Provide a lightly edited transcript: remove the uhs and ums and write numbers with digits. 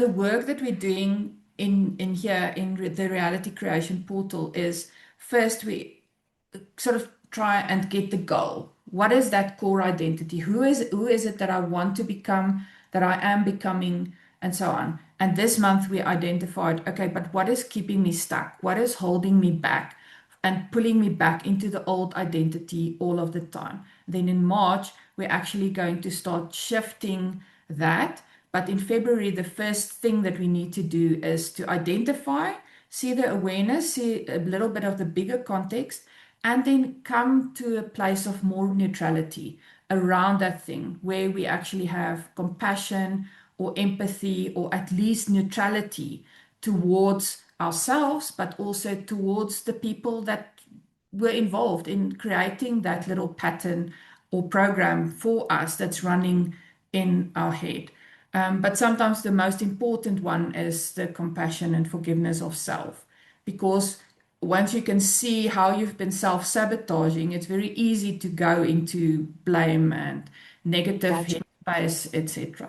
the work that we're doing in here in the Reality Creation Portal is first we sort of try and get the goal. What is that core identity? Who is it that I want to become, that I am becoming, and so on. And this month we identified, okay, but what is keeping me stuck? What is holding me back and pulling me back into the old identity all of the time? Then in March, we're actually going to start shifting that. But in February, the first thing that we need to do is to identify, see the awareness, see a little bit of the bigger context, and then come to a place of more neutrality around that thing where we actually have compassion or empathy or at least neutrality towards ourselves, but also towards the people that were involved in creating that little pattern or program for us that's running in our head. But sometimes the most important one is the compassion and forgiveness of self, because once you can see how you've been self-sabotaging, it's very easy to go into blame and negative Gotcha. headspace, etc.